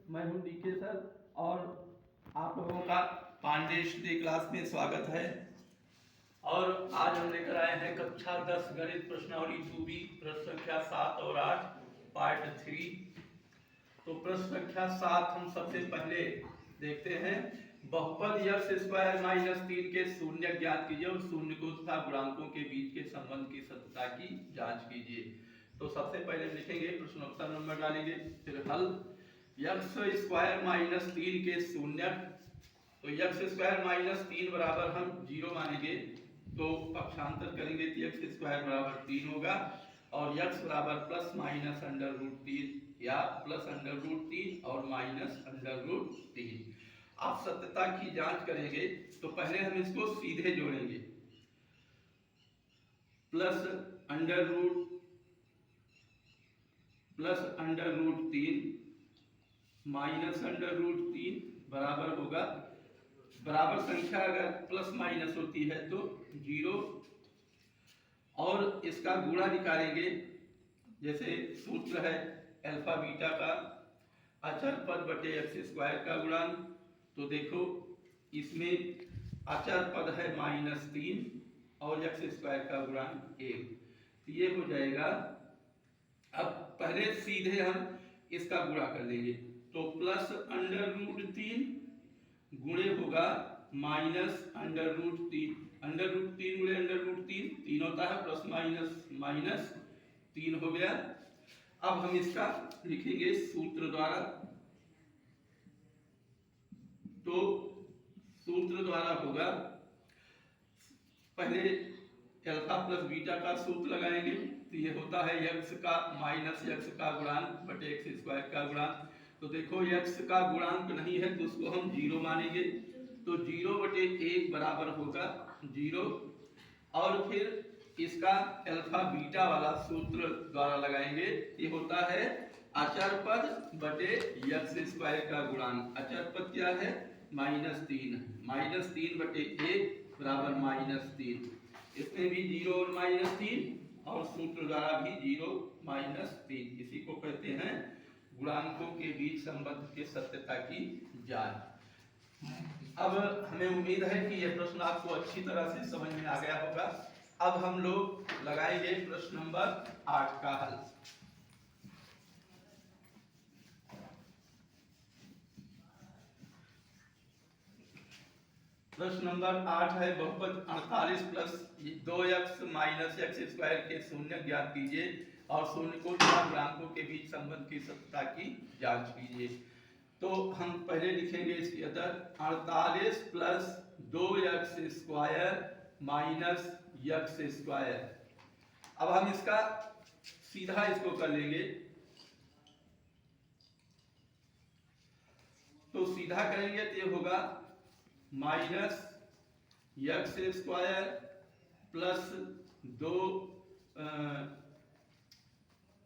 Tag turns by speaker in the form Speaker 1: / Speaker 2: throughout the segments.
Speaker 1: मैं हूं DK sir और आप लोगों का पांडे स्टडी क्लास में स्वागत है। और आज हम लेकर आए हैं कक्षा 10 गणित प्रश्नावली 2B प्रश्न संख्या 7 और 8 पार्ट 3। तो प्रश्न संख्या 7 हम सबसे पहले देखते हैं। बहुपद x स्क्वायर माइनस 3 के शून्य ज्ञात कीजिए और शून्य को तथा गुणांकों के बीच के संबंध की सत्यता की जांच कीजिए। तो सबसे पहले लिखेंगे, प्रश्नोत्तर नंबर डालेंगे, फिर हल। x स्क्वायर माइनस 3 के शून्य, तो x स्क्वायर माइनस 3 बराबर हम 0 मानेंगे, तो पक्षांतर करेंगे तो x स्क्वायर बराबर 3 होगा और x बराबर प्लस माइनस अंडर रूट 3 या प्लस अंडर रूट 3 और माइनस अंडर रूट 3। आप सत्यता की जांच करेंगे तो पहले हम इसको सीधे जोड़ेंगे, plus under root 3 minus under root 3 बराबर होगा, बराबर संख्या अगर प्लस माइनस होती है तो 0, और इसका गुणा निकालेंगे। जैसे सूत्र है अल्फा बीटा का अचर पद बटे एक्स स्क्वायर का गुणांक, तो देखो इसमें अचर पद है -3 और एक्स स्क्वायर का गुणांक 1, तो ये हो जाएगा। अब पहले सीधे हम इसका गुणा कर देंगे, तो प्लस अंडर रूट 3 गुणे होगा minus under root 3, under root 3 गुणे अंडर रूट 3 होता है, प्लस माइनस माइनस 3 हो गया। अब हम इसका लिखेंगे सूत्र द्वारा, तो सूत्र द्वारा होगा, पहले अल्फा प्लस बीटा का सूत्र लगाएंगे, तो ये होता है x का माइनस x का गुणांक बटे एक्स स्क्वायर का गुणांक। तो देखो x का गुणांक नहीं है तो उसको हम 0 मानेंगे, तो 0 बटे 1 बराबर होगा 0, और फिर इसका अल्फा बीटा वाला सूत्र द्वारा लगाएंगे, ये होता है अचर पद बटे एक्स स्क्वायर का गुणांक। अचर पद क्या है? -3 बटे 1 बराबर -3, इसमें भी 0 और -3 और सूत्र द्वारा भी 0 -3। इसी को कहते हैं गुणांकों के बीच संबंध के सत्यता की जांच। अब हमें उम्मीद है कि यह प्रश्न आपको अच्छी तरह से समझ में आ गया होगा। अब हम लोग लगाएंगे प्रश्न नंबर 8 का हल। प्रश्न नंबर 8 है, बहुपद 48 plus 2x minus x square के शून्य ज्ञात कीजिए और शून्य को गुणांकों के बीच संबंध की सत्यता की जांच कीजिए। तो हम पहले लिखेंगे इसके अंदर 48 plus 2x square minus x square. अब हम इसका सीधा इसको कर लेंगे, तो सीधा करेंगे तो ये होगा माइनस एक्स स्क्वायर प्लस 2,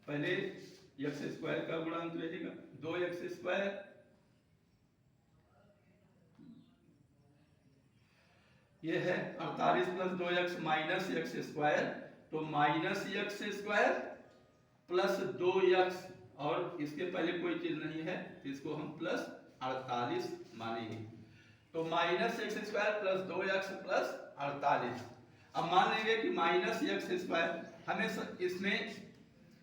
Speaker 1: पहले एक्स स्क्वायर का गुणांक रहेगा 2x स्क्वायर, ये है 48 plus 2x minus x square, तो minus x square plus 2x, और इसके पहले कोई चीज नहीं है तो इसको हम प्लस 48 मानेंगे, तो minus x square plus 2x plus 48। अब मान लेंगे कि माइनस एक्स स्क्वायर, हमें इसमें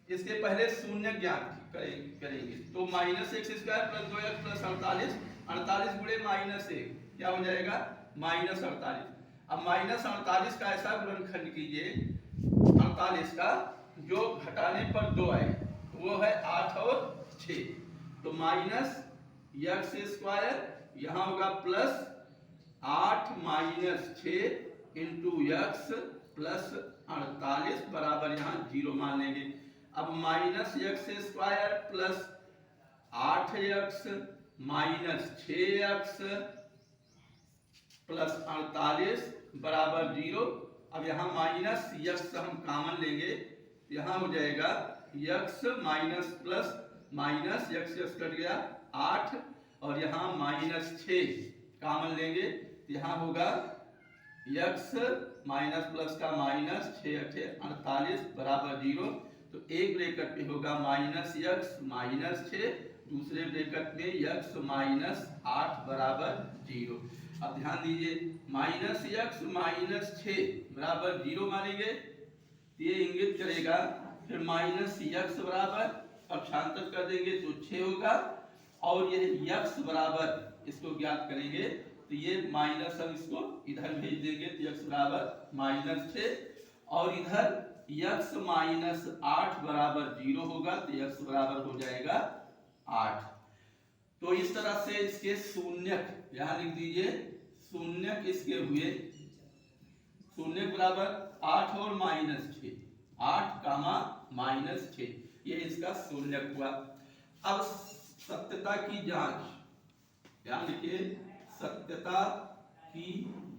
Speaker 1: इसके पहले शून्य ज्ञात करेंगे, तो minus x square plus 2x plus 48 गुणे -1 क्या हो जाएगा? -48। अब -48 का ऐसा गुणनखंड कीजिए 48 का जो घटाने पर 2 आए, वो है 8 और 6, तो माइनस एक्स स्क्वायर यहाँ होगा plus 8 minus 6 into x plus 48 बराबर यहाँ 0 मान लेंगे। अब minus x square plus 8x minus 6x plus 48 बराबर 0। अब यहाँ माइनस x हम कॉमन लेंगे, यहाँ हो जाएगा x minus plus minus x cut गया 8, और यहाँ -6 कॉमन लेंगे, यहाँ होगा x माइनस प्लस का माइनस 6 48 बराबर 0, तो एक ब्रैकेट पे होगा -x माइनस 6 दूसरे ब्रैकेट में x माइनस 8 बराबर 0। अब ध्यान दीजिए, माइनस x माइनस 6 बराबर 0 मानेंगे, ये इंगित करेगा फिर माइनस x बराबर पक्षांतर कर देंगे तो 6 होगा, और यह x बराबर इसको ज्ञात करेंगे तो ये माइनस, हम इसको इधर भेज देंगे तो x बराबर माइनस 6, और इधर x माइनस 8 बराबर 0 होगा तो x बराबर हो जाएगा 8। तो इस तरह से इसके शून्यक यहाँ लिख दीजिए, शून्यक इसके हुए, शून्यक बराबर 8 और माइनस 6, 8 कामा माइनस 6, ये इसका शून्यक हुआ। अब सत्यता की जांच, ध्यान लिखिए, सत्यता की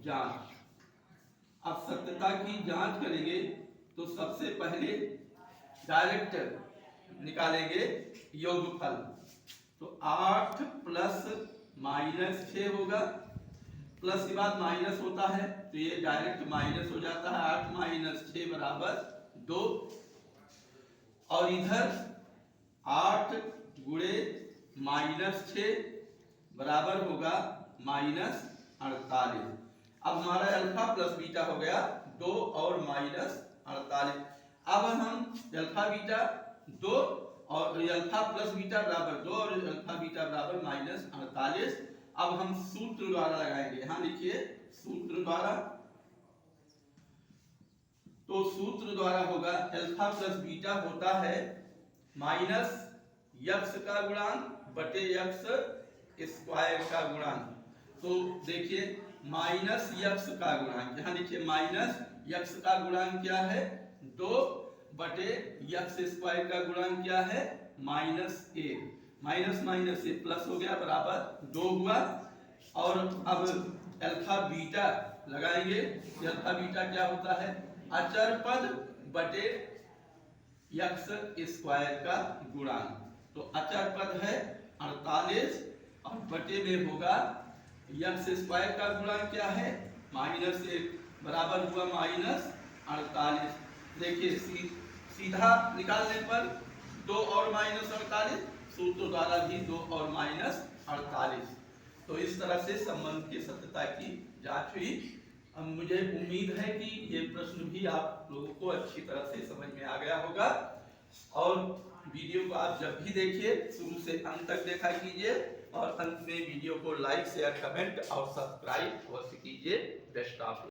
Speaker 1: जांच। अब सत्यता की जांच करेंगे तो सबसे पहले डायरेक्ट निकालेंगे योगफल, तो 8 प्लस माइनस 6 होगा, प्लस के बाद माइनस होता है तो ये डायरेक्ट माइनस हो जाता है, 8 माइनस 6 बराबर 2, और इधर 8 गुणे माइनस 6 बराबर होगा माइनस 48। अब हमारा अल्फा प्लस बीटा हो गया 2 और माइनस 48। अब हम अल्फा बीटा 2 और अल्फा प्लस बीटा बराबर 2 और अल्फा बीटा बराबर माइनस 48। अब हम सूत्र द्वारा लगाएंगे, यहाँ लिखिए सूत्र द्वारा, तो सूत्र द्वारा होगा अल्फा प्लस बीटा होता है माइनस यक्स का गुणांक बटे यक्स स्क्वायर का गुणांक। तो देखिए माइनस यक्स का गुणांक, यहाँ लिखिए माइनस यक्स का गुणांक क्या है 2 बटे यक्स स्क्वायर का गुणांक क्या है माइनस 1, माइनस माइनस से प्लस हो गया बराबर 2 हुआ। और अब अल्फा बीटा लगाएंगे, अल्फा बीटा क्या होता है अचर पद बटे यक्स स्क्वायर का गुणांक, तो अचर पद है 48 और बटे में होगा यक्स स्क्वायर का गुणांक क्या है माइनस 1 बराबर हुआ माइनस 48। देखिए सीधा निकालने पर 2 और माइनस 48, सूत्र द्वारा भी 2 और माइनस 48। तो इस तरह से संबंध की सत्यता की जांच हुई। अब मुझे उम्मीद है कि ये प्रश्न भी आप लोगों को अच्छी तरह से समझ में आ गया होगा, और वीडियो को आप जब भी देखिए शुरू से अंत तक देखा कीजिए, और अंत में वीडियो को लाइक शेयर कमेंट और सब्सक्राइब अवश्य कीजिए। Best of